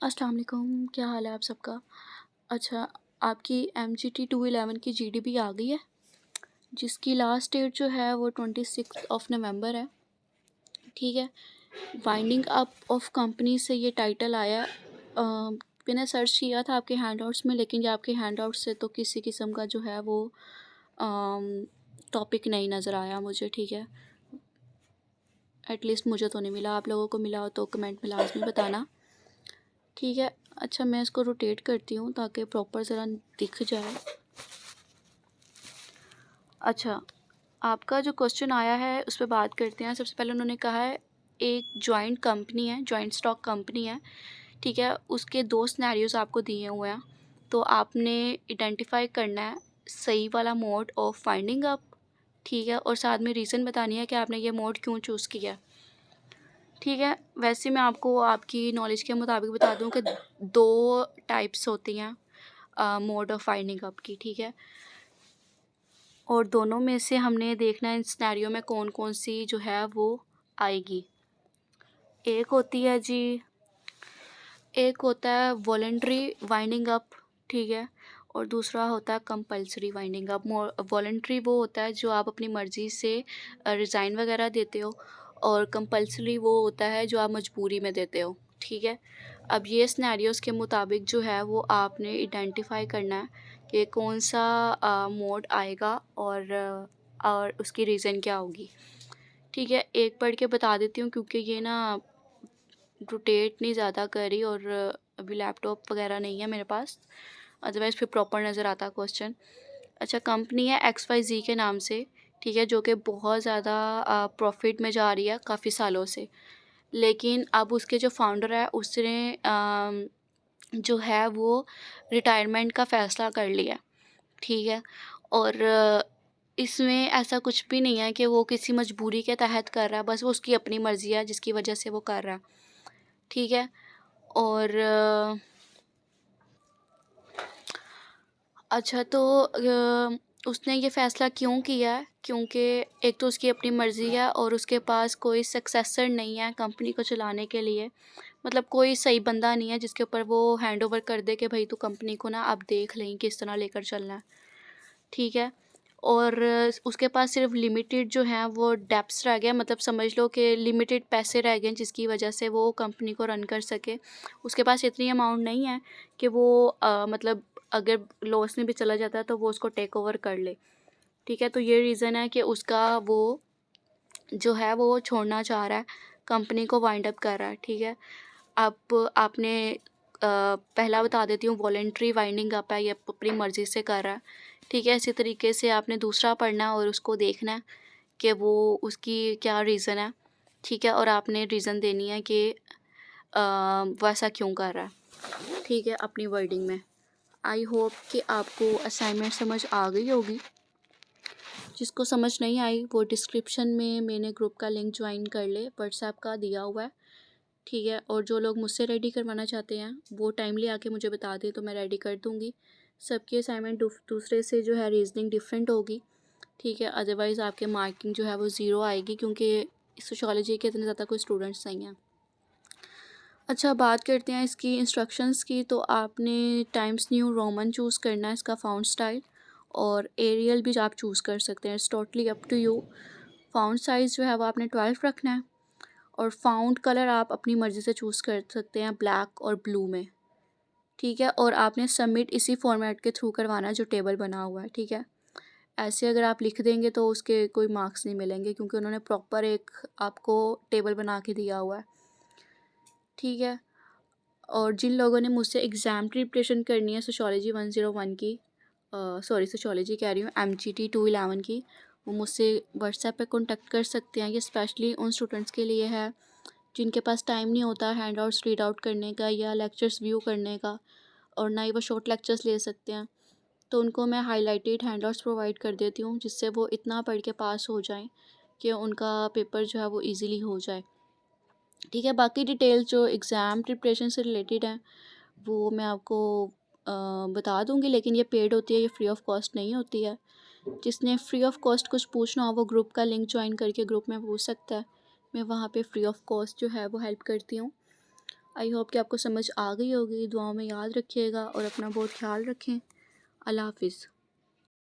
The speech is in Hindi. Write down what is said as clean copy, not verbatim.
अस्सलाम वालेकुम, क्या हाल है आप सबका? अच्छा, आपकी MGT 211 की GDP आ गई है, जिसकी लास्ट डेट जो है वो 26 नवंबर है। ठीक है, वाइंडिंग अप ऑफ कंपनी से ये टाइटल आया। मैंने सर्च किया था आपके हैंडआउट्स में, लेकिन ये आपके हैंडआउट्स से तो किसी किस्म का जो है वो टॉपिक नहीं नज़र आया मुझे। ठीक है, एटलीस्ट मुझे तो नहीं मिला। आप लोगों को मिला हो तो कमेंट में लाजमी बताना। ठीक है, अच्छा मैं इसको रोटेट करती हूँ ताकि प्रॉपर ज़रा दिख जाए। अच्छा, आपका जो क्वेश्चन आया है उस पे बात करते हैं। सबसे पहले उन्होंने कहा है एक जॉइंट कंपनी है, जॉइंट स्टॉक कंपनी है। ठीक है, उसके 2 सिनेरियोज़ आपको दिए हुए हैं, तो आपने आइडेंटिफाई करना है सही वाला मोड ऑफ फाइंडिंग अप। ठीक है, और साथ में रीज़न बतानी है कि आपने ये मोड क्यों चूज़ किया। ठीक है, वैसे मैं आपको आपकी नॉलेज के मुताबिक बता दूं कि 2 टाइप्स होती हैं मोड ऑफ फाइंडिंग अप की। ठीक है, और दोनों में से हमने देखना है इन सिनेरियो में कौन कौन सी जो है वो आएगी। एक होती है जी, एक होता है वॉलंटरी वाइंडिंग अप। ठीक है, और दूसरा होता है कंपल्सरी वाइंडिंग अप। वॉलंटरी वो होता है जो आप अपनी मर्ज़ी से रिज़ाइन वगैरह देते हो, और कंपल्सरी वो होता है जो आप मजबूरी में देते हो। ठीक है, अब ये सिनेरियोज़ के मुताबिक जो है वो आपने आइडेंटिफाई करना है कि कौन सा मोड आएगा और उसकी रीज़न क्या होगी। ठीक है, एक पढ़ के बता देती हूँ क्योंकि ये ना रोटेट नहीं ज़्यादा कर रही, और अभी लैपटॉप वगैरह नहीं है मेरे पास, अदरवाइज़ फिर प्रॉपर नज़र आता क्वेश्चन। अच्छा, कंपनी है XYZ के नाम से। ठीक है, जो कि बहुत ज़्यादा प्रॉफिट में जा रही है काफ़ी सालों से, लेकिन अब उसके जो फाउंडर है उसने जो है वो रिटायरमेंट का फ़ैसला कर लिया। ठीक है, और इसमें ऐसा कुछ भी नहीं है कि वो किसी मजबूरी के तहत कर रहा है, बस वो उसकी अपनी मर्ज़ी है जिसकी वजह से वो कर रहा है। ठीक है, और अच्छा तो उसने ये फ़ैसला क्यों किया है? क्योंकि एक तो उसकी अपनी मर्ज़ी है और उसके पास कोई सक्सेसर नहीं है कंपनी को चलाने के लिए। मतलब कोई सही बंदा नहीं है जिसके ऊपर वो हैंडओवर कर दे कि भाई तू कंपनी को ना अब देख लें किस तरह लेकर चलना है। ठीक है, और उसके पास सिर्फ लिमिटेड जो हैं वो डेब्ट्स रह गए, मतलब समझ लो कि लिमिटेड पैसे रह गए जिसकी वजह से वो कंपनी को रन कर सके। उसके पास इतनी अमाउंट नहीं है कि वो मतलब अगर लॉस में भी चला जाता है तो वो उसको टेक ओवर कर ले। ठीक है, तो ये रीज़न है कि उसका वो जो है वो छोड़ना चाह रहा है, कंपनी को वाइंड अप कर रहा है। ठीक है, अब आपने पहला बता देती हूँ, वॉलंटरी वाइंडिंग अप है, ये अपनी मर्ज़ी से कर रहा है। ठीक है, इसी तरीके से आपने दूसरा पढ़ना है और उसको देखना है कि वो उसकी क्या रीज़न है। ठीक है, और आपने रीज़न देनी है कि वैसा क्यों कर रहा है। ठीक है, अपनी वर्डिंग में। आई होप कि आपको असाइनमेंट समझ आ गई होगी। जिसको समझ नहीं आई वो डिस्क्रिप्शन में मैंने ग्रुप का लिंक ज्वाइन कर ले, व्हाट्सएप का दिया हुआ है। ठीक है, और जो लोग मुझसे रेडी करवाना चाहते हैं वो टाइमली आके मुझे बता दें तो मैं रेडी कर दूँगी। सबकी असाइनमेंट दूसरे से जो है रीजनिंग डिफरेंट होगी। ठीक है, अदरवाइज़ आपके मार्किंग जो है वो ज़ीरो आएगी क्योंकि सोशियोलॉजी के इतने ज़्यादा कोई स्टूडेंट्स नहीं हैं। अच्छा, बात करते हैं इसकी इंस्ट्रक्शंस की। तो आपने टाइम्स न्यू रोमन चूज़ करना है इसका फ़ॉन्ट स्टाइल, और एरियल भी आप चूज़ कर सकते हैं, it's totally up to you. Font size जो है वो आपने 12 रखना है, और फ़ॉन्ट कलर आप अपनी मर्ज़ी से चूज़ कर सकते हैं ब्लैक और ब्लू में। ठीक है, और आपने सबमिट इसी फॉर्मेट के थ्रू करवाना है जो टेबल बना हुआ है। ठीक है, ऐसे अगर आप लिख देंगे तो उसके कोई मार्क्स नहीं मिलेंगे क्योंकि उन्होंने प्रॉपर एक आपको टेबल बना के दिया हुआ है। ठीक है, और जिन लोगों ने मुझसे एग्ज़ाम की प्रिपरेशन करनी है सोशियोलॉजी 101 की, सॉरी सोशियोलॉजी कह रही हूँ, MGT 211 की, वो मुझसे व्हाट्सएप पे कॉन्टेक्ट कर सकते हैं। ये स्पेशली उन स्टूडेंट्स के लिए है जिनके पास टाइम नहीं होता हैंड आउट्स रीड आउट करने का या लेक्चर्स व्यू करने का, और ना ही वो शॉर्ट लेक्चर्स ले सकते हैं। तो उनको मैं हाईलाइटेड हैंड आउट्स प्रोवाइड कर देती हूँ जिससे वो इतना पढ़ के पास हो जाएं कि उनका पेपर जो है वो ईज़िली हो जाए। ठीक है, बाकी डिटेल्स जो एग्ज़ाम प्रिपरेशन से रिलेटेड हैं वो मैं आपको बता दूंगी, लेकिन ये पेड होती है, ये फ्री ऑफ कॉस्ट नहीं होती है। जिसने फ्री ऑफ कॉस्ट कुछ पूछना हो वो ग्रुप का लिंक ज्वाइन करके ग्रुप में पूछ सकता है। मैं वहाँ पे फ्री ऑफ कॉस्ट जो है वो हेल्प करती हूँ। आई होप कि आपको समझ आ गई होगी। दुआओं में याद रखिएगा और अपना बहुत ख्याल रखें। अल्लाह हाफ़िज़।